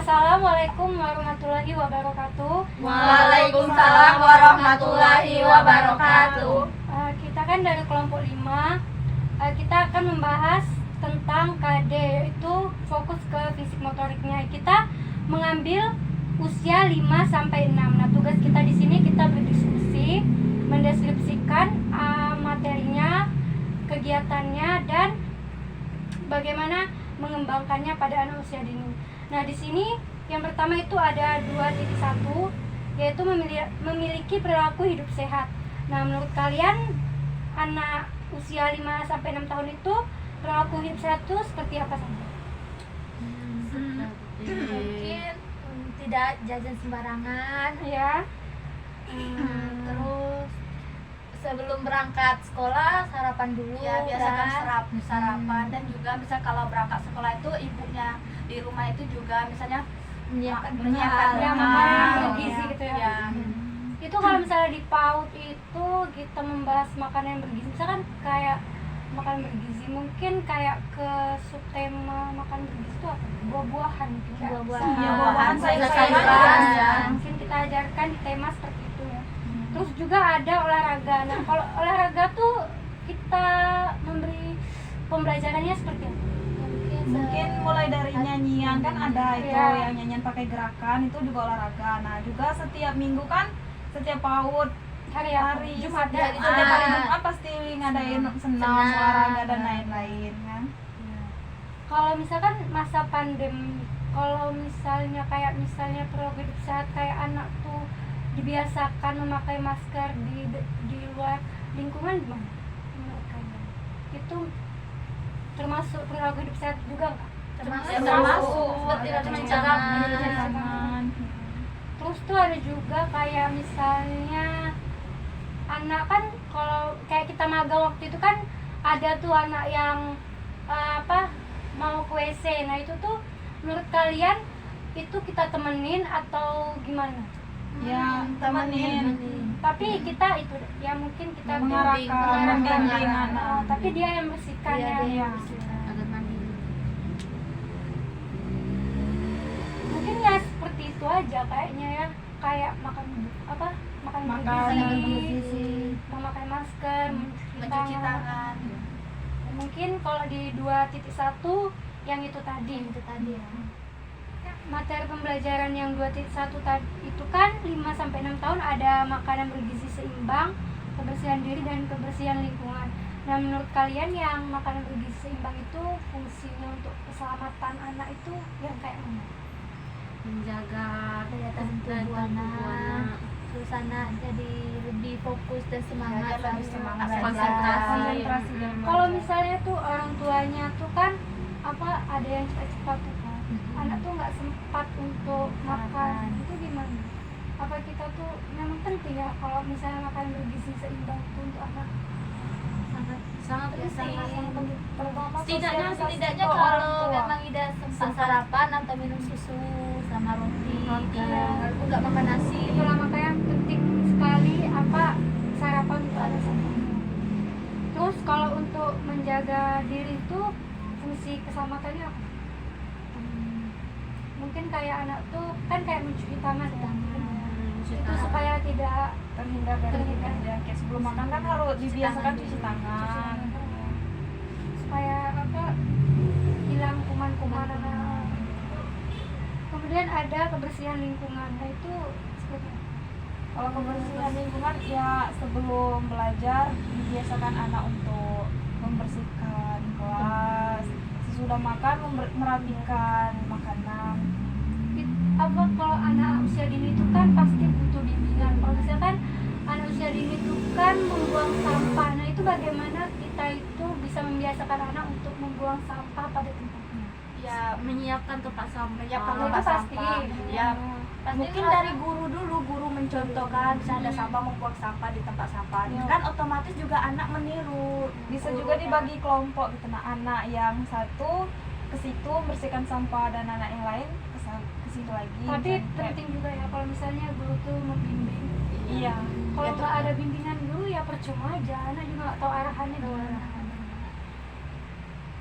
Assalamualaikum warahmatullahi wabarakatuh. Waalaikumsalam warahmatullahi wabarakatuh. Kita kan dari kelompok 5. Kita akan membahas tentang KD, yaitu fokus ke fisik motoriknya. Kita mengambil usia 5 sampai 6. Nah, tugas kita di sini kita berdiskusi, mendeskripsikan materinya, kegiatannya, dan bagaimana mengembangkannya pada anak usia dini. Nah, di sini yang pertama itu ada 2.1, yaitu memiliki perilaku hidup sehat. Nah, menurut kalian anak usia 5 sampai 6 tahun itu perilaku hidup sehat itu seperti apa saja? Mungkin tidak jajan sembarangan Ya. Terus sebelum berangkat sekolah sarapan dulu Ya, biasakan kan? sarapan. Dan juga misal kalau berangkat sekolah itu ibunya di rumah itu juga misalnya menyiapkan menyiapkan Ya, bekal. makanan bekal. bergizi gitu ya. Ya. Itu kalau misalnya di PAUD itu kita membahas makanan yang bergizi, misalkan kayak makanan bergizi, mungkin kayak ke subtema makanan bergizi itu apa? Buah-buahan gitu ya. Buah-buahan. Iya, buah-buahan, sayur-sayuran. ya. Mungkin kita ajarkan di tema seperti itu ya. Terus juga ada olahraga. Nah, kalau olahraga tuh kita memberi pembelajarannya seperti apa? Mungkin mulai dari nyanyian kan ada itu Ya. yang nyanyian pakai gerakan itu juga olahraga. Nah juga setiap minggu kan setiap PAUD hari Jumat ya, ya. setiap hari Jumat pasti ngadain senam, olahraga dan lain-lain kan. Kalau misalkan masa pandemi, kalau misalnya perilaku hidup sehat kayak anak tuh dibiasakan memakai masker di luar lingkungan, gimana menurut kalian? Itu termasuk perilaku hidup sehat juga nggak? Termasuk. Seperti Ada menjaga pencegahan. Jangan. Terus tuh ada juga kayak misalnya anak kan, kalau kayak kita magang waktu itu kan ada tuh anak yang mau ke WC. Nah itu tuh menurut kalian itu kita temenin atau gimana? Ya temenin, Tapi kita itu ya mungkin kita mengarahkan, membimbing anak. tapi dia yang bersihkan Iya, ya. dia yang bersihkan. Agar mandiri. Mungkin ya seperti itu aja kayaknya ya, kayak makan bergizi, memakai masker, Mencuci tangan. Mungkin kalau di 2.1 yang itu tadi ya. materi pembelajaran yang 2.1 tadi itu kan 5 sampai 6 tahun ada makanan bergizi seimbang, kebersihan diri dan kebersihan lingkungan. Nah, menurut kalian yang makanan bergizi seimbang itu fungsinya untuk keselamatan anak itu yang kayak mana? Menjaga Daya tahan tubuh anak. Terus anak jadi lebih fokus dan semangat. Ya, lebih semangat, konsentrasi. Konsentrasi. Kalau misalnya tuh orang tuanya tuh kan ada yang cepat-cepat tuh kan. Anak tuh nggak sempat untuk makan. Itu gimana? Apa kita tuh memang penting ya kalau misalnya makan bergizi seimbang itu untuk anak? Sangat penting. Terutama Setidaknya sosialisasi ke orang kalau tua. memang tidak sempat sarapan atau minum susu sama roti, Iya. lalu nggak makan nasi. Itulah makanya penting sekali sarapan itu ada sarapannya. Terus kalau untuk menjaga diri itu fungsi keselamatannya apa? Mungkin kayak anak tuh kan kayak mencuci tangan ya. Itu supaya tidak terhindar dari kayak sebelum makan kan harus dibiasakan cuci tangan. supaya hilang kuman-kuman. Kemudian ada kebersihan lingkungan. Nah itu seperti apa? Kalau kebersihan lingkungan ya sebelum belajar dibiasakan anak untuk membersihkan kelas, sesudah makan merapikan makanan. Kalau anak usia dini itu kan pasti butuh bimbingan. Kalau misalkan anak usia dini itu kan membuang sampah, nah itu bagaimana kita itu bisa membiasakan anak untuk membuang sampah pada tempatnya? Ya, menyiapkan tempat sampah. Kalau itu tempat pasti. sampah. Ya, Pasti mungkin kalau- dari guru mencontohkan bisa ada sampah, membuang sampah di tempat sampah. Kan otomatis juga anak meniru. Bisa juga dibagi kelompok gitu, nah anak yang satu ke situ membersihkan sampah dan anak yang lain ke situ lagi. Tapi Misalnya kayak- penting juga ya kalau misalnya guru tuh membimbing. Iya. Kalau nggak ada bimbingan dulu ya percuma aja, anak juga nggak tahu arahannya gimana.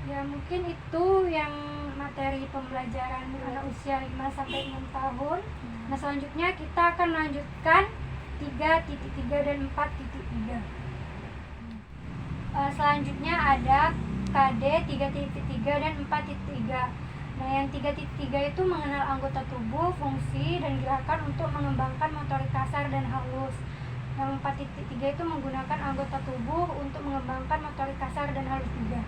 Ya mungkin itu yang materi pembelajaran anak usia 5 sampai 6 tahun. Nah, selanjutnya kita akan melanjutkan 3.3 dan 4.3. Selanjutnya ada KD 3.3 dan 4.3. Nah, yang 3.3 itu mengenal anggota tubuh, fungsi, dan gerakan untuk mengembangkan motorik kasar dan halus. Yang 4.3 itu menggunakan anggota tubuh untuk mengembangkan motorik kasar dan halus juga.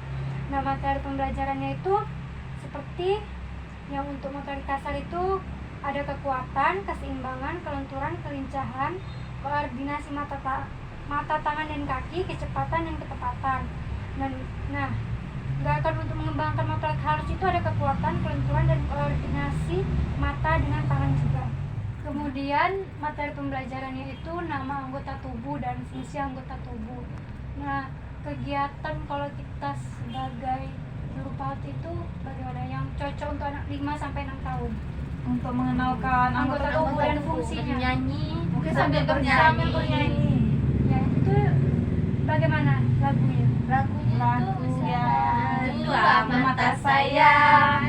Nah, materi pembelajarannya itu seperti yang untuk motorik kasar itu ada kekuatan, keseimbangan, kelenturan, kelincahan, koordinasi mata, tangan, dan kaki, kecepatan dan ketepatan. Nah, gerakan untuk mengembangkan motorik halus itu ada kekuatan, kelenturan, dan koordinasi mata dengan tangan juga. Kemudian materi pembelajarannya itu nama anggota tubuh dan fungsi anggota tubuh. Nah, kegiatan kalau kita sebagai guru PAUD itu bagaimana yang cocok untuk anak 5 sampai 6 tahun? Untuk mengenalkan Anggota tubuh dan fungsinya. Nyanyi, Mungkin sambil bernyanyi. Ya, itu bagaimana lagunya? Lagunya Lagu itu ya. Dua mata saya,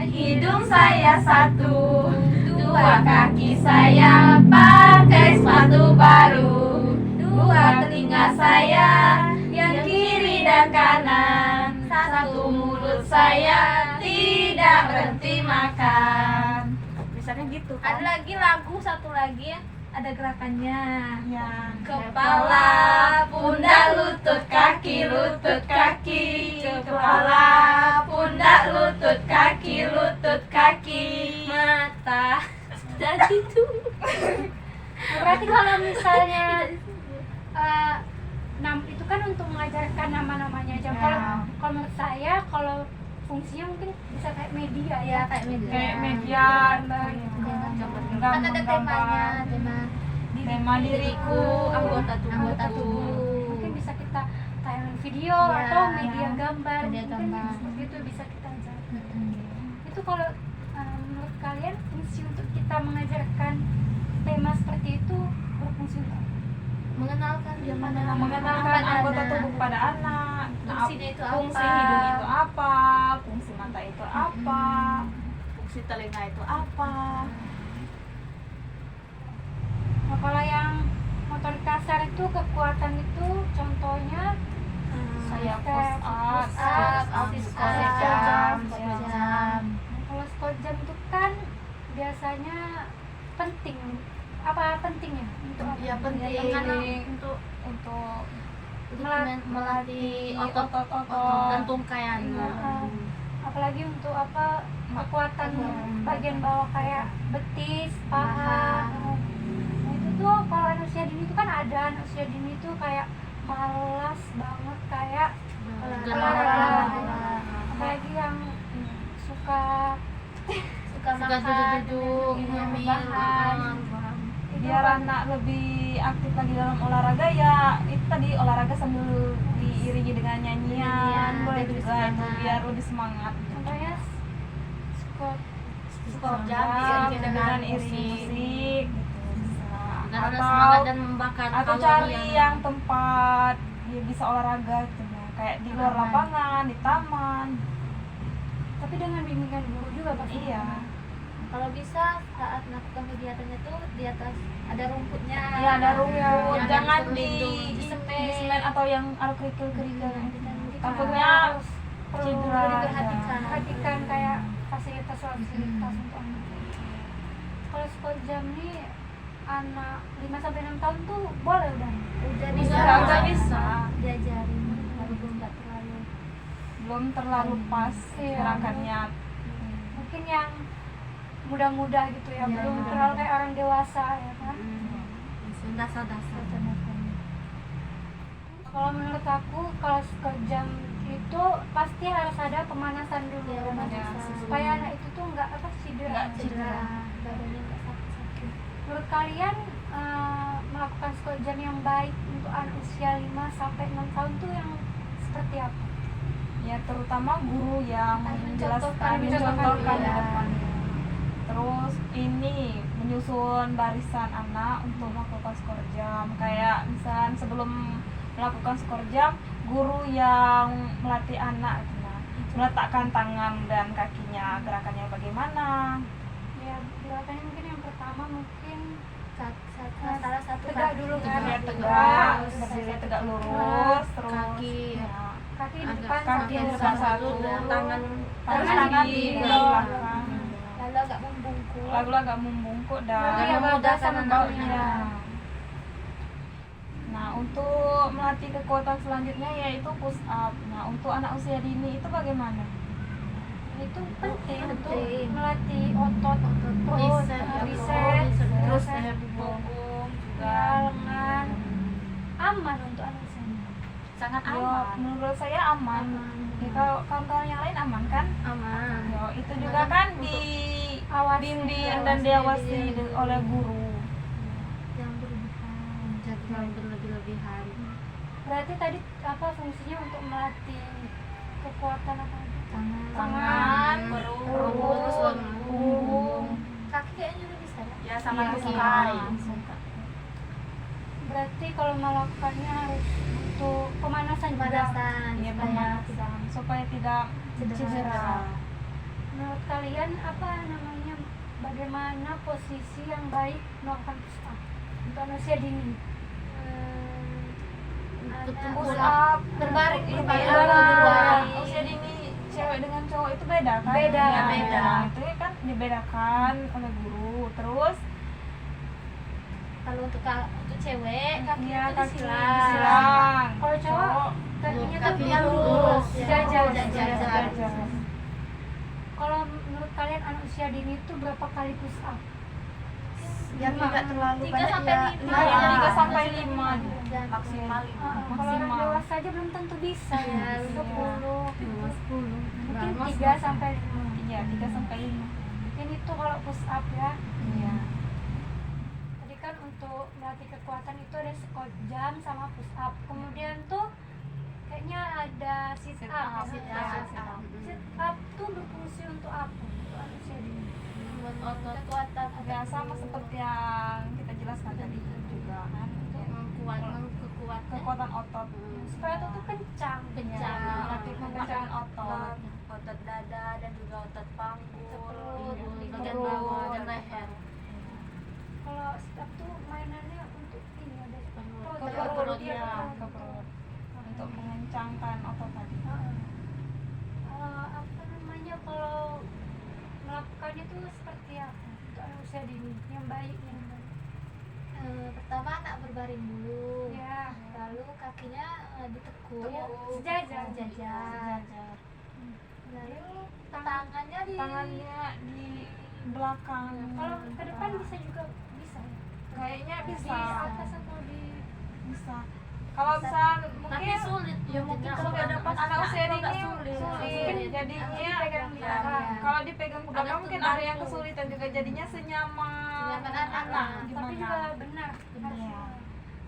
hidung saya satu, dua kaki saya pakai sepatu baru, dua telinga saya yang kiri dan kanan, satu mulut saya tidak berhenti makan. Misalnya gitu ada kan? lagi lagu satu lagi ya, ada gerakannya. Yang Kepala, pundak, lutut, kaki, kepala, pundak, lutut, kaki, Mata jadi itu. Berarti kalau misalnya itu kan untuk mengajarkan nama-namanya aja. Ya. Kalau menurut saya, kalau fungsinya mungkin bisa kayak media ya. Kayak media. kayak media Kan ada temanya, tema diriku, anggota anggota tubuhku. tubuh. Mungkin bisa kita tayangan video Ya, atau media ya. gambar. Media Mungkin gambar. seperti itu bisa kita ajarkan. Mm-mm. Itu kalau menurut kalian fungsi untuk kita mengajarkan tema seperti itu berfungsi untuk apa? Mengenalkan dia mengenalkan anggota tubuh pada anak. Fungsinya itu apa? Fungsi hidung itu apa, fungsi mata itu apa, Fungsi telinga itu apa? Nah, kalau yang motorik kasar itu kekuatan itu contohnya Saya kayak push up, squat jam. Nah, kalau squat jam itu kan biasanya penting. Apa pentingnya untuk apa? Ya penting Karena untuk Melatih melatih otot-otot otot-otot. rangkaian. Apalagi untuk apa kekuatan bagian bawah kayak betis, paha. Paha. Nah, itu tuh kalau anak usia dini itu kan ada anak usia dini itu kayak malas banget kayak olahraga. Apalagi yang suka Suka makan duduk-duduk, Iya, ngemil, bahan. biar anak lebih aktif lagi dalam olahraga ya itu tadi olahraga sambil diiringi dengan nyanyian Nyanyian, boleh lebih juga itu semangat. biar lebih semangat. contohnya squat Squat jam Jam diiringi dengan dengan iringi musik. musik gitu bisa. Agar ada Atau semangat dan membakar atau kalori cari yang tempat ya bisa olahraga gitu ya. Kayak di luar Taman. lapangan, di taman. tapi dengan bimbingan guru juga pasti. Iya. kalau bisa saat melakukan kegiatannya tuh di atas ada rumputnya. Iya ada rumput, Yang jangan di berlindung, di semen. semen atau yang ada kerikil-kerikil. Takutnya harus cedera. diperhatikan. perhatikan kayak fasilitas untuk anak. Kalau squat jam nih anak 5 sampai 6 tahun tuh boleh udah. Udah Bisa, bisa, udah bisa. diajarin walaupun nggak terlalu. Belum terlalu pas Iya. gerakannya. Mungkin yang mudah-mudah gitu ya, Iya, belum mudah-mudah. terlalu kayak orang dewasa ya kan. Dasar-dasar. Kalau menurut aku kalau squat jam itu pasti harus ada pemanasan dulu Iya, pemanasan. supaya anak itu tuh nggak cedera. Nggak Cedera, badannya nggak sakit-sakit. Menurut kalian melakukan squat jam yang baik untuk anak usia 5 sampai 6 tahun tuh yang seperti apa? Ya terutama guru yang menjelaskan, mencontohkan, mencontohkan di iya. depannya. Terus ini menyusun barisan anak untuk melakukan skor jam. Kayak misalnya sebelum melakukan skor jam, guru yang melatih anak gitu. Nah, meletakkan tangan dan kakinya, gerakannya bagaimana. Ya, gerakannya mungkin yang pertama mungkin salah satu tegak kaki. dulu kan. Berdiri Tegak. tegak, berdiri tegak lurus, terus Kaki. ya, Kaki di Agak depan kaki satu. di depan satu, dan tangan terus tangan tangan di di belakang. belakang. Lalu agak membungkuk. Lalu agak membungkuk Lalu dan ya badan sama memudahkan bahunya. iya. Nah, untuk melatih kekuatan selanjutnya yaitu push up. Nah, untuk anak usia dini itu bagaimana? Itu penting untuk Penting. melatih otot Bicep, bicep, terus bicep, punggung juga. ya, lengan. Aman untuk anak usia dini. Sangat Ya, aman. menurut saya aman. Ya, kalau kawan-kawan yang lain aman kan? Aman. Ya, itu juga kan dibimbing dan diawasi oleh guru. Yang berlebihan. Jangan berlebih-lebihan. Berarti tadi apa fungsinya untuk melatih kekuatan apa itu? Tangan, perut, terus punggung. Kaki kayaknya juga bisa ya. Ya sama Iya, tungkai. Berarti kalau melakukannya harus untuk pemanasan juga. Pemanasan. Iya, supaya pemanasan supaya tidak cedera. Menurut kalian apa namanya, bagaimana posisi yang baik melakukan push up untuk anak usia dini? Push up Berbaring, ini berbaring. anak usia dini cewek dengan cowok itu beda kan? Beda. Ya, Beda. Nah, itu kan dibedakan oleh guru. Terus kalau untuk cewek kaki ya itu kaki disilang. Kalau disilang. cowok Cowok kakinya tuh Kakinya lurus, lurus, sejajar. sejajar. Kalau menurut kalian anak usia dini itu berapa kali push up? Yang tidak terlalu 3 banyak sampai ya. 5. Iya, 3 sampai 5. Maksimal 5. Kalau orang Maksimal. dewasa aja belum tentu bisa ya. Iya, 10 Cuma 10. mungkin Mas, 3 sampai 5. Iya, 3 sampai 5. Mungkin itu kalau push up ya. Iya. Tadi kan untuk melatih kekuatan itu ada squat jump sama push up. Kemudian tuh kayaknya ada sit Sit up. up, Sit ya, up. sit up. Sit up tuh berfungsi untuk apa? Untuk anak usia dini. buat otot Kekuatan Ya, sama seperti yang kita jelaskan tadi juga kan. Ya, kekuatan kekuatan otot. Supaya otot tuh kencang. Kencang. Ya, melatih pengencangan otot. Otot dada dan juga otot panggul. di bagian Perut. bawah dan leher. Kalau sit up tuh mainannya untuk ini ada Perut. Ke perut, perut iya, ya, perut. ke perut. Untuk mengencangkan otot tadi. Apa namanya, kalau melakukannya tuh seperti apa untuk anak usia dini yang baik, yang baik? pertama anak berbaring dulu. Ya, Lalu kakinya ditekuk. sejajar. Sejajar. Lalu tangannya di Tangannya di belakang. Kalau ke depan bisa juga bisa ya. Kayaknya Di bisa. atas atau di Bisa. Kalau bisa Tapi mungkin sulit. ya mungkin Tidak kalau ke sulit. depan anak usia Agak dini sulit. sulit jadinya dipegang di belakang. kalau dipegang ke belakang Agak mungkin tebal ada yang tuh. kesulitan juga jadinya senyaman Senyaman anak. Tapi juga gimana benar. Iya.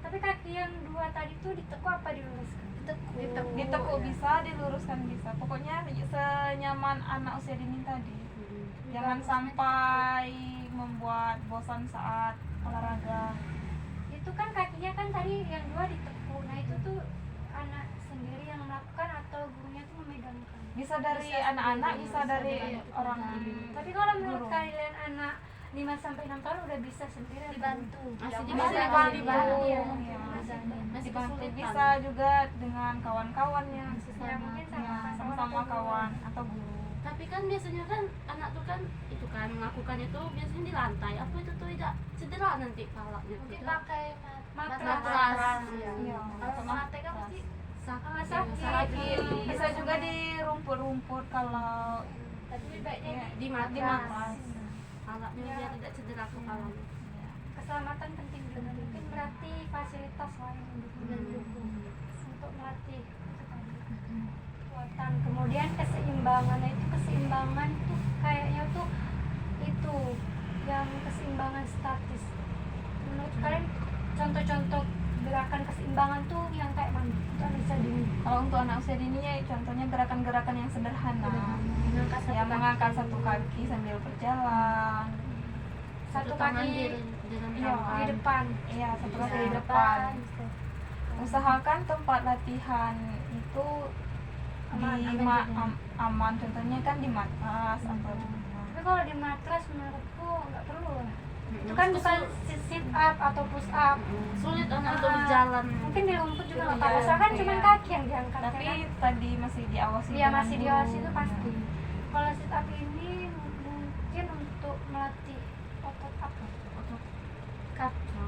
Tapi kaki yang dua tadi tuh ditekuk apa diluruskan? ditekuk. ditekuk bisa diluruskan bisa pokoknya senyaman anak usia dini tadi jangan sampai membuat bosan saat olahraga. Itu kan kakinya kan tadi yang dua ditekuk. Nah, itu tuh anak sendiri yang melakukan atau gurunya tuh memegangkan? Bisa dari Bisa anak-anak sendiri, bisa bisa dari dari orang pegang. Tapi kalau menurut Guru. kalian anak 5 sampai 6 tahun udah bisa sendiri atau Dibantu. Masih Bisa dibantu. dibantu. Iya. Iya. Masih dibantu kesulitan. bisa juga dengan kawan-kawannya Ya, mungkin ya, sama-sama sama atau kawan atau guru. Tapi kan biasanya kan anak tuh kan itu kan melakukannya tuh biasanya di lantai. Apa itu tuh tidak cedera nanti kepalanya. Mungkin Tidak. pakai Matras. Matras. Iya. Kalau lantai kan pasti Sakit. sakit. Sakit. Bisa juga di rumput-rumput kalau tapi baiknya ya, Di di matras. matras. Kepalanya Ya. biar tidak cedera kepalanya. Keselamatan penting juga. Mungkin berarti fasilitas lain mendukung untuk melatih itu tadi. Kekuatan. Kemudian keseimbangan. Nah, itu keseimbangan tuh kayaknya tuh itu yang keseimbangan statis. Menurut kalian contoh-contoh gerakan keseimbangan tuh yang kayak mana? Itu anak usia dini. Kalau untuk anak usia dini ya contohnya gerakan-gerakan yang sederhana. Mengangkat satu Yang kaki. mengangkat satu kaki sambil berjalan. Satu tangan kaki di dalam Iya, tangan. di depan. Iya, satu Bisa. kaki di depan. Usahakan tempat latihan itu aman, contohnya kan di matras atau di mana. Tapi kalau di matras menurutku nggak perlu lah. Itu kan bukan sit up atau push up. Sulit anak untuk berjalan. Mungkin di rumput juga nggak apa-apa. Soalnya kan cuma kaki yang diangkat. Tapi ya kan? tadi masih diawasi. Iya dengan masih guru. diawasi itu pasti. Kalau sit up ini mungkin untuk melatih otot apa?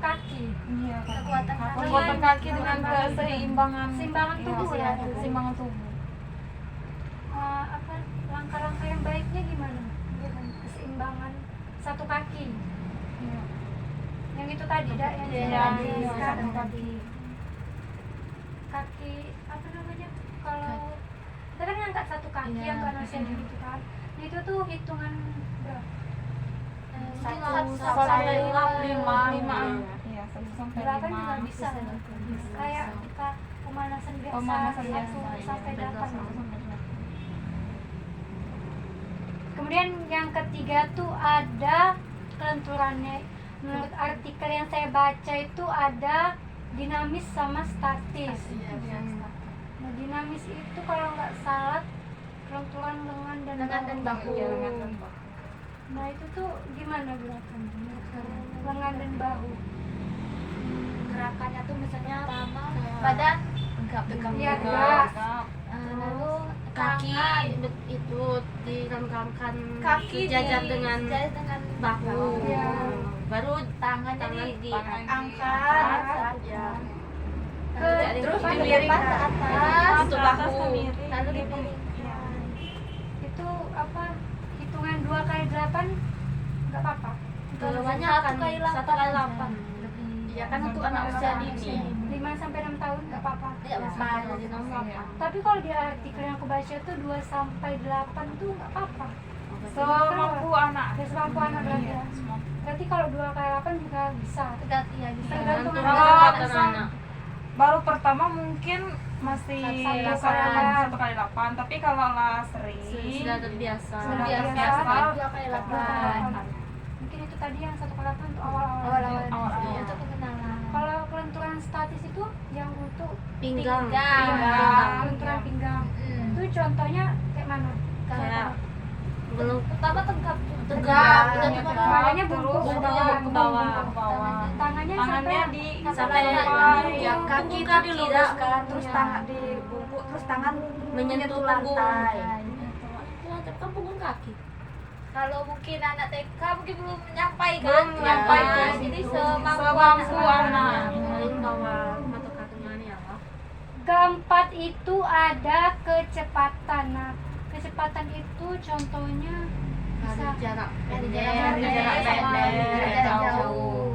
Kaki. Iya, Kekuatan kaki. kekuatan kaki dengan keseimbangan Keseimbangan tubuh iya, ya. keseimbangan tubuh. Apa langkah-langkah yang baiknya gimana? Keseimbangan satu kaki. Iya. Yang itu tadi dah yang Iya, saya iya, jelaskan. iya, tadi. Kaki apa namanya? Kalau kita kan ngangkat satu kaki Iya, yang kan masih gitu kan. Nah, itu tuh hitungan berapa? Satu Sampai lima. lima. Iya, 1 sampai 8 5. juga bisa. Kayak kita pemanasan biasa. Pemanasan 1 biasa. Iya, sampai 8. 1 sampai 8. Kemudian yang ketiga tuh ada kelenturannya. Menurut artikel yang saya baca itu ada dinamis sama statis. Nah, dinamis itu kalau nggak salah kelenturan lengan dan bahu. Iya, lengan dan bahu. Nah itu tuh gimana gerakannya menurut kalian? Lengan dan bahu. Gerakannya tuh misalnya Badan tegap Iya, tegap. tegap. lalu Kaki itu direngkamkan Kaki sejajar dengan bahu. Iya. Baru tangan tangan jadi Angkat. ya. Terus Apa? dimiringkan ke atas. Untuk Ke atas bahu. ke miring. Lalu Iya. dimiringkan. Itu apa? Hitungan 2 kali 8 nggak apa-apa. kebanyakan 1 kali 8. Iya kan untuk anak usia dini. 5 sampai 6 tahun nggak apa-apa. Tidak apa-apa. Jadi nomor Iya. Tapi kalau di artikel yang aku baca tuh 2 sampai 8 tuh nggak apa-apa. Semampu anak. Ya semampu anak berarti Iya, ya. semampu. Berarti kalau 2 kali 8 juga bisa. Tergantung Kalau anak. baru pertama mungkin masih Satu kali 8, tapi kalau lah sering Sudah terbiasa. Sudah Biasa biasa. 2 kali 8. Mungkin itu tadi yang 1 kali 8 untuk awal-awal. Awal-awal Awal-awal. untuk pengenalan. Kalau kelenturan statis itu yang untuk Pinggang. kelenturan pinggang. Hmm. Itu contohnya kayak mana? Kayak belum Pertama tegap. tegap, udah Tegap. tegap. Makanya bungkuk Terus ke ke bawah. ke bawah. Tangannya Tangannya sampai di sampai Ya, kaki itu diluruskan, terus Iya. tangan dibungkuk, terus tangan Menyentuh lantai. Lantai kan punggung kaki. Kalau mungkin anak TK mungkin belum menyampaikan. Belum menyampaikan. Jadi semampu Semampu anak. anak. Paling bawah mata kakinya ini apa? keempat itu ada kecepatan. Nah, kecepatan itu contohnya bisa Dari jarak Dari pendek, jarak dari pendek, jarak sama pendek, dari jarak jauh.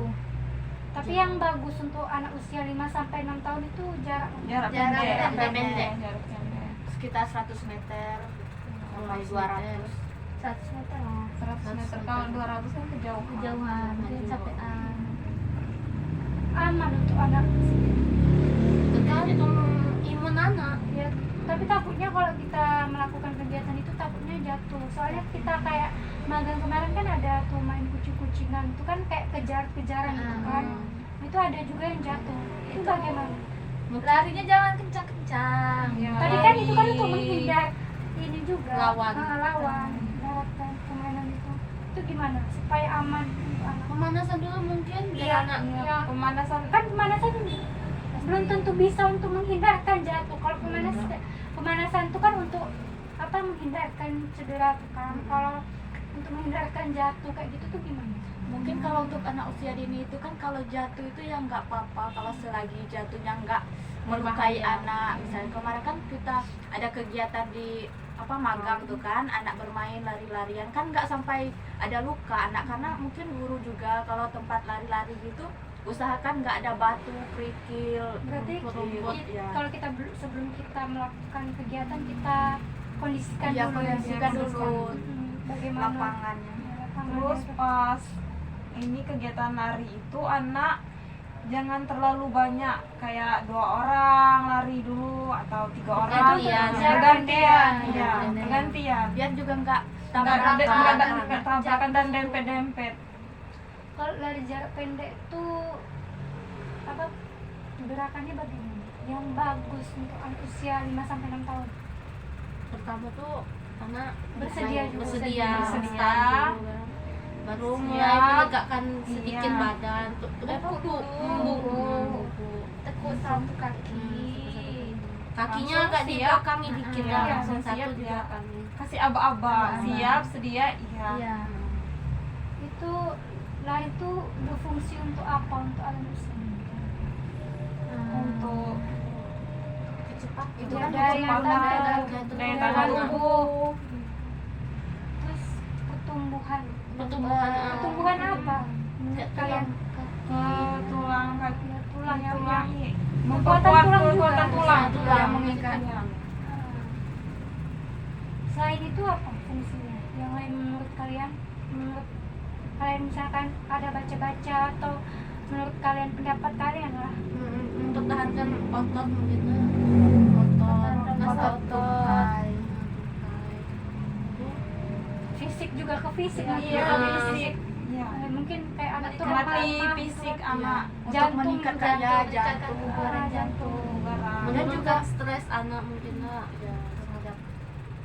tapi yang bagus untuk anak usia 5 sampai 6 tahun itu jarak Jarak Jarak pendek. pendek. Jarak pendek. Sekitar 100 meter sampai 200. 100 meter. 100 meter. Kalau 200 kan kejauhan. Kejauhan, mungkin capean. Aman untuk anak usia. tergantung imun anak. Ya, tapi takutnya kalau kita melakukan kegiatan itu takutnya jatuh. Soalnya kita kayak magang kemarin kan ada tuh main kucing-kucingan itu kan kayak kejar-kejaran gitu kan. Itu ada juga yang jatuh. Itu bagaimana? Larinya jangan kencang-kencang. Iya. Tadi kan itu kan untuk menghindar ini juga Lawan. lawan darat permainan itu gimana supaya aman untuk anak? Pemanasan dulu mungkin biar Iya, anak iya. Pemanasan Kan pemanasan belum tentu bisa untuk menghindarkan jatuh. Kalau pemanasan itu kan untuk apa menghindarkan cedera tuh kan. Kalau untuk menghindarkan jatuh kayak gitu tuh gimana? Mungkin kalau untuk anak usia dini itu kan kalau jatuh itu ya nggak apa-apa kalau selagi jatuhnya nggak melukai anak. Misalnya kemarin kan kita ada kegiatan di apa magang tuh kan, anak bermain lari-larian kan nggak sampai ada luka anak, karena mungkin guru juga kalau tempat lari-lari gitu usahakan nggak ada batu, kerikil, Berarti rumput ya. kalau kita sebelum kita melakukan kegiatan kita kondisikan Iya, dulu kondisikan ya. dulu. Bagaimana Lapangannya. ya, lapangannya terus tuh. pas ini kegiatan lari itu anak jangan terlalu banyak, kayak 2 orang lari dulu atau 3 orang Gantian. bergantian, Gantian. ya bergantian, Biar juga nggak nggak tabrakan dan dempet-dempet. Kalau lari jarak pendek tuh apa gerakannya bagaimana? Yang bagus untuk anak usia 5 sampai 6 tahun. pertama tuh anak Bersedia juga. bersedia Bersedia. start dulu kan. Baru mulai Siap. menegakkan sedikit Iya. badan tuh Tekuk bungkuk. tekuk satu kaki. Kakinya Langsung agak siap. dibelakangi dikit Iya, lah, langsung langsung siap satu di dia. belakangnya. Kasih aba-aba, siap, sedia, iya. Iya. Itu lari itu berfungsi untuk apa? Untuk alam usia. Untuk Cepat itu Ya, kan ada yang kecepatan tahan, daya ada tahan yang tubuh. Terus pertumbuhan. pertumbuhan apa? Menurut kalian? Ke tulang kaki, Ya, tulang yang tulang, Kekuatan memperkuat tulang juga. kekuatan tulang, Tulang. mengikat. Selain itu apa fungsinya? Yang lain menurut kalian? Menurut kalian misalkan ada baca-baca atau menurut kalian pendapat kalian lah. mempertahankan otot mungkin otot tukai. Fisik juga ke fisik lah. Iya, Ke fisik. Iya. Mungkin kayak anak tuh Melatih lemah, fisik gitu. anak untuk Jantung meningkatkan juga. ya Jantung, jantung, jantung. garang. Dan juga stres anak mungkin lah ya terhadap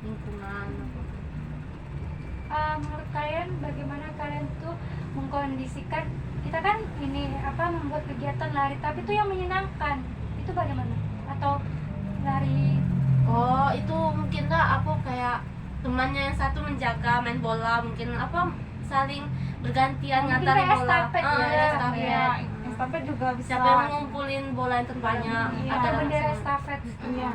lingkungan. Menurut kalian bagaimana kalian tuh mengkondisikan kita kan ini apa membuat kegiatan lari tapi itu yang menyenangkan itu bagaimana atau lari Oh itu mungkin lah apa kayak temannya yang satu menjaga main bola mungkin apa saling bergantian Mungkin ngantarin kayak bola. estafet Ah, ya. estafet. Iya, estafet juga bisa. Siapa yang ngumpulin bola yang terbanyak Iya. ada ada bendera langsung. estafet Iya.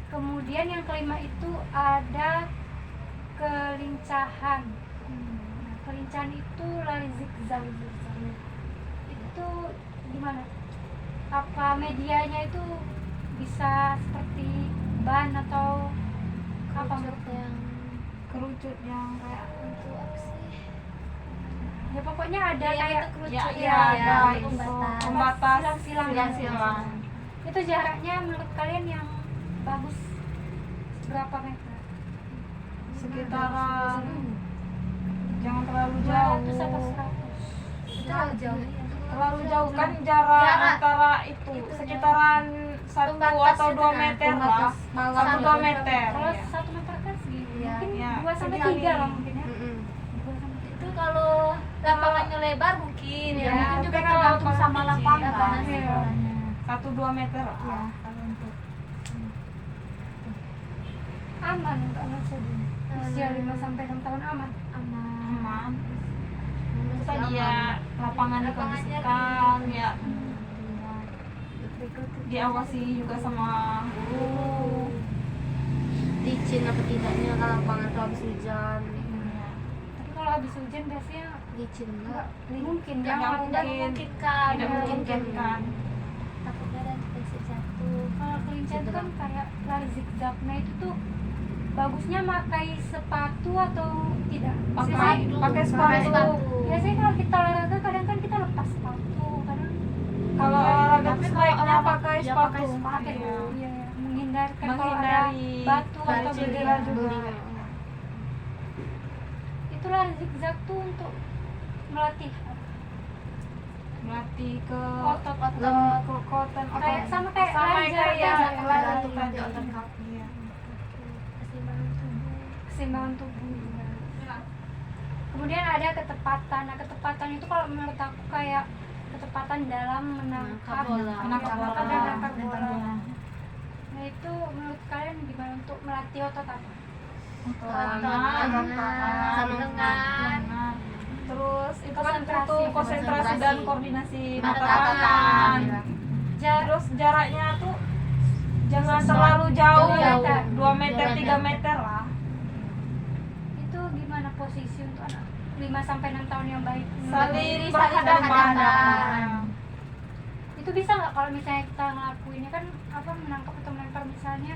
kemudian yang kelima itu ada kelincahan. Nah, kelincahan itu lari zigzag itu gimana apa medianya itu bisa seperti ban atau apa menurut yang Kerucut yang kayak untuk apa sih? ya pokoknya ada Iya, kayak itu kerucut ya, ya, iya, ada untuk itu pembatas. pembatas silang-silang. Itu jaraknya menurut kalian yang bagus berapa meter? sekitaran jangan terlalu jauh. 200 atau 100? Itu terlalu jauh ya. Terlalu jauh kan jarak Jarak. antara itu sekitaran 1 Pembatas atau itu 2 kan, meter lah. pembatas malam. 1-2 meter. Kalau Iya. 1 meter kan segini, Iya. mungkin Iya. 2 sampai Segini. 3 lah mungkin ya. Mm-mm. 2 sampai 3. Itu kalau lapangannya lebar mungkin Iya, ya. Mungkin juga tapi kalau tergantung sama lapangan lapangan. kecil, Lapangan iya. sekolahnya. 1-2 meter lah. Ya, kalau untuk Aman untuk anak sedih. Usia 5 sampai 6 tahun aman. aman. Aman. Itu Masih tadi aman. ya lapangan Lapangannya dikondisikan ya Berikut diawasi juga sama guru. Licin apa tidaknya kalau lapangan tuh habis hujan. Iya. Tapi kalau habis hujan biasanya Licin enggak enggak? mungkin Nggak jangan mungkin. tidak memungkinkan. Tidak memungkinkan. Takutnya dan basic jatuh. kalau kelincahan itu kan kayak lari zigzag. Nah itu tuh bagusnya pakai sepatu atau tidak? Pakai Pakai sepatu. sepatu. Biasanya kalau kita olahraga kadang kan kita lepas sepatu, kadang Kalau olahraga Tapi tuh kalau sebaiknya olahraga, pakai ya sepatu. pakai sepatu. pakai Iya. iya, menghindarkan kalau ada Menghindari batu atau cedera beliau. juga. Itu lari zigzag tuh untuk melatih Melatih ke otot kekuatan otot. Kayak- sama kayak sama lari jarak kayak jauh. lari Lari tadi. jauh. Iya. Keseimbangan tubuh. keseimbangan tubuh juga. Kemudian ada ketepatan. Nah, ketepatan itu kalau menurut aku kayak ketepatan dalam menangkap Menangkap bola. Menangkap bola. dan menangkap Menangkap bola. bola. Nah, itu menurut kalian gimana untuk melatih otot apa? Untuk Tangan, sama lengan. Nah, terus itu kan Konsentrasi. butuh konsentrasi dan koordinasi mata Mata tangan. Jarak Terus jaraknya tuh jangan terlalu jauh, Jauh. 2 meter, 3 meter lah. itu gimana posisi untuk anak 5 sampai 6 tahun yang baik? Saling saling berhadapan. berhadapan. Itu bisa nggak kalau misalnya kita ngelakuinnya kan apa menangkap atau melempar misalnya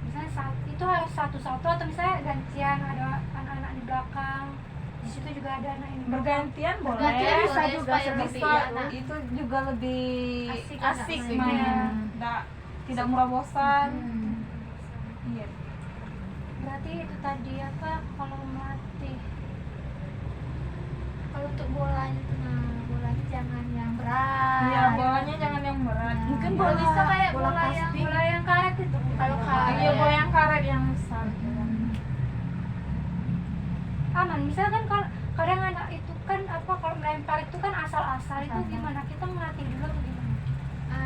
misalnya itu harus satu-satu atau misalnya gantian ada anak-anak di belakang di situ juga ada anak ini Bergantian boleh. Bergantian Bisa boleh, juga supaya lebih bisa. enak. Itu juga lebih Asik asik anak main. main. Tidak murah bosan. Iya. berarti itu tadi apa kalau melatih Kalau untuk bolanya tuh, nah bolanya jangan yang berat. Iya, bolanya jangan yang berat. Nah, Mungkin Kalau bisa kayak bola bola bola yang karet itu. kalau Iya, bola yang karet yang besar. Aman. Misalkan kalau kadang anak itu kan apa, kalau melempar itu kan asal-asal itu gimana? Kita melatih dulu atau gimana?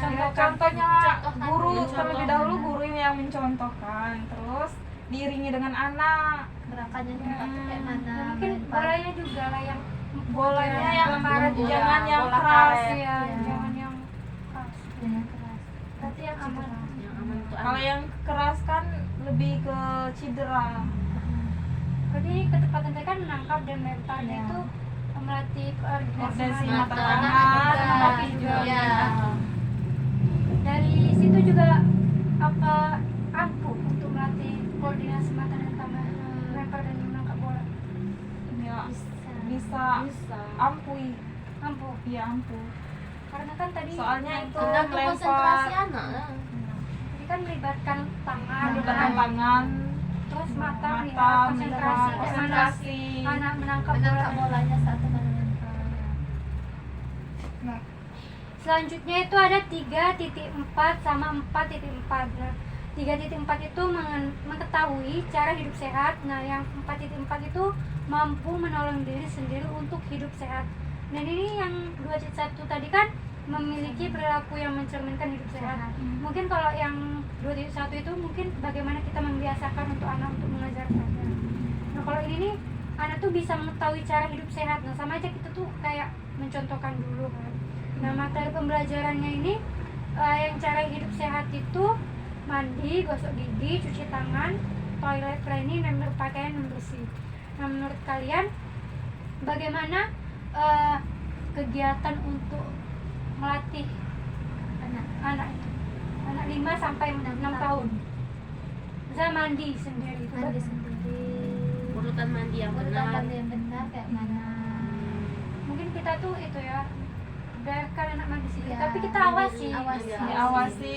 Ya, contohnya Contohkan guru dulu. terlebih dahulu, guru ini yang mencontohkan, terus diiringi dengan anak. gerakannya kayak mana? Ya, mungkin melempar. bolanya juga lah yang Bolanya yang karet, bola- jangan yang bola keras. karet. ya, Iya. jangan yang keras. Yang keras. Berarti yang aman. Yang aman untuk Kalau anak. yang keras kan lebih ke cedera. Jadi ketepatan tadi kan menangkap dan melemparnya Iya. itu melatih Koordinasi mata. mata Mata tangan, juga. kaki juga. Iya. Dari situ juga apa ampuh untuk melatih koordinasi mata dan tangan, melempar dan menangkap bola. Ya, Bisa. bisa ampui. Ampuh. Iya, ampuh. Karena kan tadi Soalnya itu Tergantung konsentrasi anak lah. jadi kan melibatkan tangan, melibatkan tangan, terus mata, mata, melihat konsentrasi, melihat kayak mana konsentrasi. anak menangkap Menangkap bola. bolanya saat melempar. Nah, selanjutnya itu ada 3.4 sama 4.4. Nah, 3.4 itu mengetahui cara hidup sehat. Nah, yang 4.4 itu mampu menolong diri sendiri untuk hidup sehat. Dan ini yang 2.1 tadi kan memiliki perilaku yang mencerminkan hidup sehat. Mungkin kalau yang 2.1 itu mungkin bagaimana kita membiasakan untuk anak untuk mengajarkannya. Nah, kalau ini nih anak tuh bisa mengetahui cara hidup sehat. Nah, sama aja kita tuh kayak mencontohkan dulu kan. Nah, materi pembelajarannya ini yang cara hidup sehat itu mandi, gosok gigi, cuci tangan, toilet cleaning, dan berpakaian yang bersih. Nah, menurut kalian bagaimana kegiatan untuk melatih anak itu? Anak 5 sampai 6 tahun. Bisa mandi sendiri. Mandi sendiri. Urutan mandi yang Urutan benar. mandi yang benar kayak mana? Mungkin kita tuh itu ya biarkan anak mandi sendiri, Ya, tapi kita awasi. awasi. Iya. Diawasi.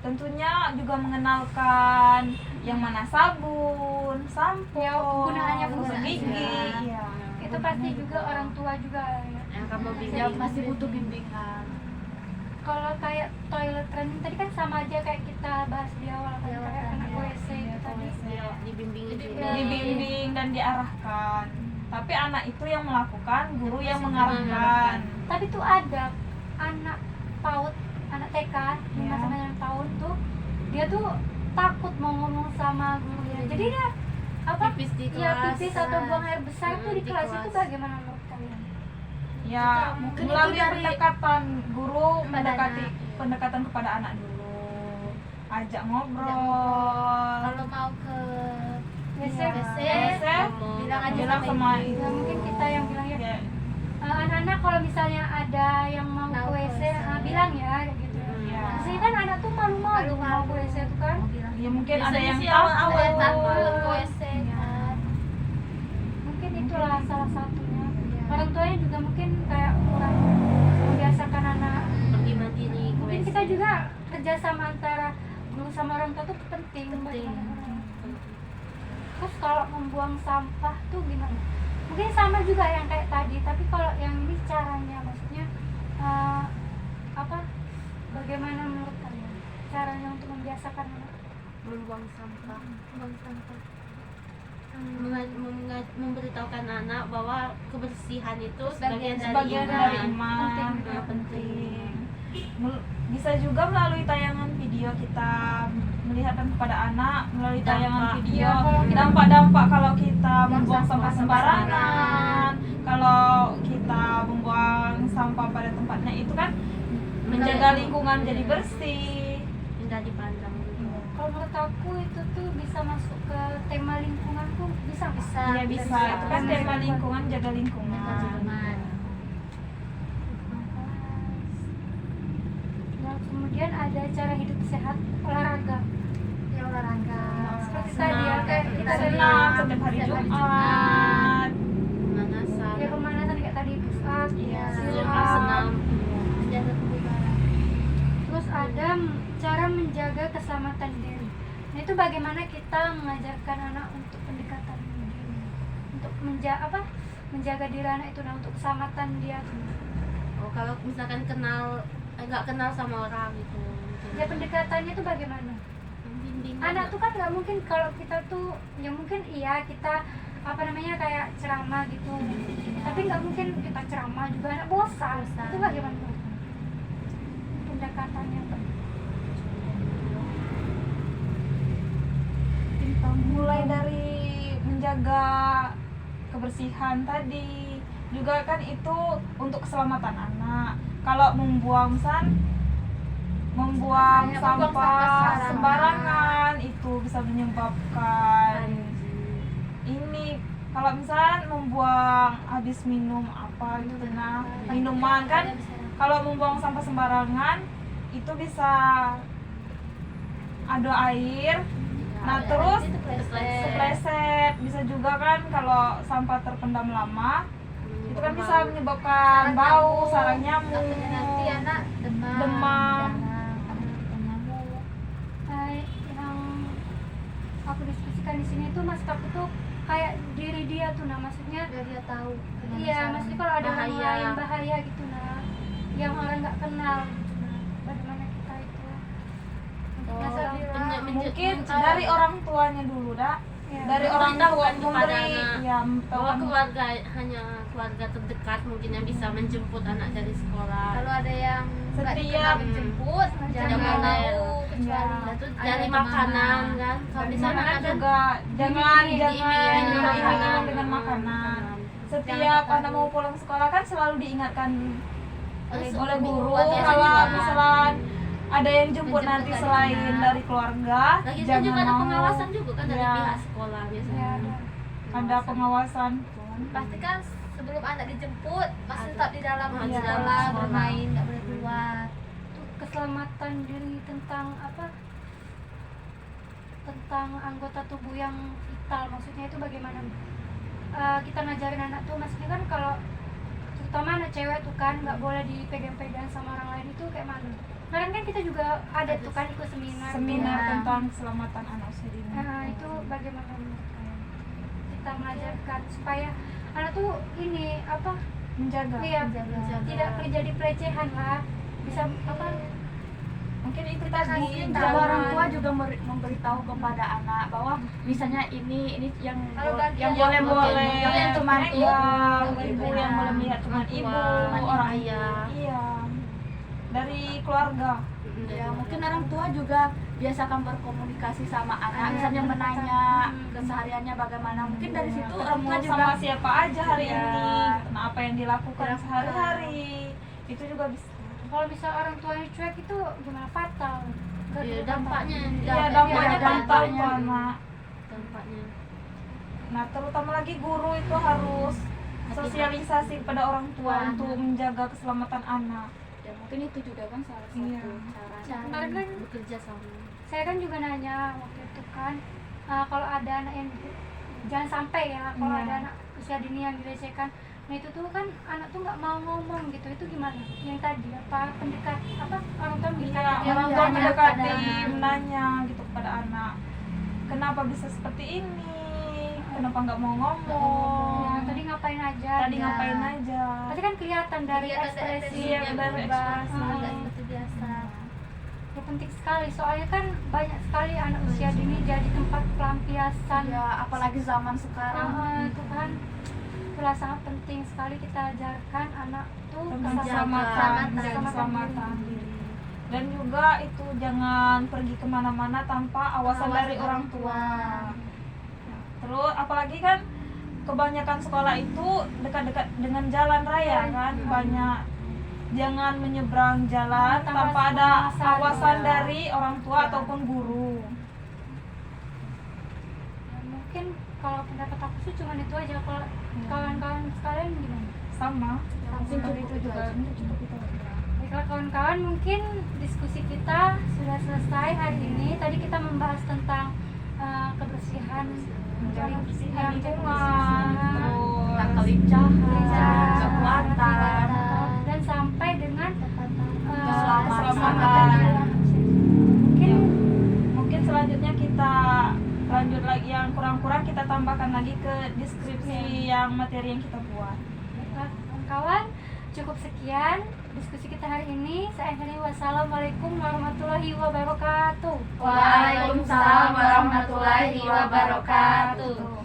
Tentunya juga mengenalkan yang mana sabun, sampo, Ya, penggunaannya gosok penggunaan. gigi. Iya. Iya. Itu pasti juga orang tua juga ya. Yang kamu Ya, bimbing. masih butuh bimbingan. Kalau kayak toilet training tadi kan sama aja kayak kita bahas di awal kan, Di awal kayak kan, anak ya. WC itu tadi. Iya, dibimbing juga. Dibimbing dan diarahkan. Tapi anak itu yang melakukan, guru yang mengarahkan. Tapi tuh ada anak PAUD, anak TK 5 Ya. sampai 6 tahun tuh dia tuh takut mau ngomong sama gurunya. Jadi dia apa? Pipis di Ya kelas. pipis atau buang air besar tuh di Di kelas kelas. itu bagaimana menurut kalian? Ya, Mungkin melalui itu dari- pendekatan guru Kepada mendekati anak. pendekatan kepada anak dulu. Ajak ngobrol. Kalau mau ke WC, WC, Bilang aja bilang sama sama ibu. ya mungkin kita yang bilang ya. Ya, Anak-anak kalau misalnya ada yang mau ke Mau ke WC, WC. bilang ya kayak gitu. ya. Biasanya kan anak tuh malu-malu mau ke WC tuh kan. Ya, mungkin ada Biasanya yang sih awal-awal takut. takut ke WC kan. Mungkin itulah salah satunya. Iya. Orang tuanya juga mungkin kayak kurang membiasakan anak. Pergi mandiri ke Mungkin WC. kita juga kerjasama antara guru sama orang tua tuh penting. Terus kalau membuang sampah tuh gimana? Mungkin sama juga yang kayak tadi, tapi kalau yang ini caranya, maksudnya apa? Bagaimana menurut kalian caranya untuk membiasakan anak? Membuang sampah. Buang sampah. Memberitahukan anak bahwa kebersihan itu Sebagian sebagian Sebagian dari dari iman. iman. Penting. Ya, penting. Bisa juga melalui tayangan video kita melihatkan kepada anak melalui tayangan Dampak. video Ya, kalau kita- dampak-dampak kalau kita membuang sampah sampah sembarangan, kalau kita membuang sampah pada tempatnya itu kan menjaga lingkungan jadi bersih. Tidak dipandang dulu. Kalau menurut aku itu tuh bisa masuk ke tema lingkungan tuh bisa nggak? Bisa. Iya bisa, itu kan tema lingkungan, jaga lingkungan. Nah, kemudian ada cara hidup sehat, olahraga. Ya olahraga. Seperti tadi ya, kayak kita tadi Senam setiap hari Setiap hari Jumat. Pemanasan. ya pemanasan kayak tadi push up, Iya. sit Senam. up. Senam. Jaga kebugaran. Terus ada cara menjaga keselamatan diri. Nah, itu bagaimana kita mengajarkan anak untuk pendekatan diri, untuk menjaga diri anak itu, nah untuk keselamatan dia. Oh, kalau misalkan kenal nggak kenal sama orang gitu. Ya pendekatannya tuh bagaimana? Bimbing Anak tuh kan nggak mungkin kalau kita tuh ya mungkin iya kita apa namanya kayak ceramah gitu, tapi nggak mungkin kita ceramah juga anak bosan. Itu bagaimana pendekatannya Mbak? Mulai dari menjaga kebersihan tadi juga kan itu untuk keselamatan anak. Kalau membuang Buang sampah sampah sembarangan. sembarangan itu bisa menyebabkan ini. Kalau misalnya membuang habis minum apa gitu nah minuman kan, kalau membuang sampah sembarangan itu bisa ada air. Nah terus kepleset, bisa juga kan kalau sampah terpendam lama itu kan bisa menyebabkan bau, sarang nyamuk. Nanti anak Demam. Yang aku diskusikan di sini tuh mas aku tuh kayak diri dia tuh nah maksudnya biar dia tahu. iya maksudnya kalau ada orang Bahaya. lain bahaya gitu nah yang orang nggak kenal gitu nah bagaimana kita itu untuk masalah Mungkin dari orang tuanya dulu dak. ya, Dari orang tua Memberitahukan kepada memberi anak ya bahwa memberitahukan. keluarga hanya keluarga terdekat mungkin yang bisa menjemput anak dari sekolah. Kalau ada yang nggak Setiap- dikenal menjemput, jangan Jangan tahu kecuali Ya. Dan tuh ada dari demam. makanan kan. Kalau Di bisa sana makanan juga jangan diiming-iming diiming dengan makanan. Setiap anak mau pulang sekolah kan selalu diingatkan oleh guru Biasanya kalau juga. misalnya ada yang jemput nanti Menjemput selain anak. dari keluarga, lagi itu jangan juga ada mau. pengawasan juga kan dari Ya. pihak sekolah biasanya. ya, Ada pengawasan. Pasti kan sebelum anak dijemput masih tetap di dalam Oh, di dalam sekolah sekolah. bermain, nggak boleh keluar. Tuh, keselamatan diri tentang apa tentang anggota tubuh yang vital maksudnya itu bagaimana kita ngajarin anak tuh maksudnya kan kalau terutama anak cewek tuh kan nggak boleh dipegang-pegang sama orang lain itu kayak mana kemarin kan kita juga ada tuh kan ikut seminar Seminar Ya. tentang keselamatan anak usia dini. nah itu bagaimana menurut kalian? Kita mengajarkan supaya anak tuh ini apa Menjaga. iya Menjaga. tidak terjadi pelecehan lah bisa apa Mungkin itu tadi Kalau orang tua juga memberitahu kepada anak bahwa misalnya ini yang Kalau yang bagian boleh yang yang cuma ya, ibu ibu yang boleh melihat cuma ibu, Cuman orang ayah. iya dari keluarga. ya mungkin orang tua juga biasakan berkomunikasi sama anak, Iya, misalnya betul. menanya kesehariannya bagaimana, mungkin dari situ orang Ketemu tua juga sama siapa aja hari Iya. ini, nah, apa yang dilakukan Dilakukan. sehari-hari itu juga bisa. kalau misal orang tuanya cuek itu gimana fatal Nggak Iya, ada dampaknya Iya dampaknya Iya, tanpa dampaknya. anak. dampaknya Nah terutama lagi guru itu harus sosialisasi pada orang tua Anak. untuk menjaga keselamatan anak. ya mungkin itu juga kan salah satu Iya. cara. Kemarin kan bekerja sama. saya kan juga nanya waktu itu kan kalau ada anak yang jangan sampai ya kalau Iya. ada anak usia dini yang dilecehkan nah itu tuh kan anak tuh nggak mau ngomong gitu itu gimana yang tadi apa pendekat apa orang tua mendekat Iya, dia orang menanya tua mendekati, kepada- menanya gitu kepada anak. Kenapa bisa seperti ini? Kenapa nggak mau ya, ngomong? tadi ngapain aja Tadi ya. ngapain aja? Tadi kan kelihatan dari Kelihatan dari ekspresi ekspresi Iya, yang dari berubah. ekspresi. Nggak seperti biasa. Ya, penting sekali soalnya kan banyak sekali anak usia dini jadi tempat pelampiasan Ya apalagi zaman sekarang. itu kan itulah sangat penting sekali kita ajarkan anak tuh Tentang keselamatan keselamatan, keselamatan keselamatan diri. Dan juga itu jangan pergi kemana-mana tanpa awasan dari orang tua. Terus apalagi kan kebanyakan sekolah itu dekat-dekat dengan jalan raya kan banyak. Jangan menyeberang jalan Tanpa tanpa ada pengawasan. awasan Ya. dari orang tua Ya. ataupun guru. Ya, mungkin kalau pendapat aku sih cuma itu aja kalau kawan-kawan sekalian gimana? Sama. Mungkin Seperti itu juga. Cukup itu. Baiklah kawan-kawan, mungkin diskusi kita sudah selesai hari ini. Tadi kita membahas tentang kebersihan, Menjaga kebersihan menjaga lingkungan, kebersihan, Tentang kelincahan, kelincahan, kekuatan. dan sampai dengan Keselamatan. Mungkin Mungkin selanjutnya kita lanjut lagi yang kurang-kurang kita tambahkan lagi ke deskripsi yang materi yang kita buat. baiklah kawan-kawan, cukup sekian. diskusi kita hari ini. Saya akhiri, wassalamualaikum warahmatullahi wabarakatuh. Waalaikumsalam warahmatullahi wabarakatuh.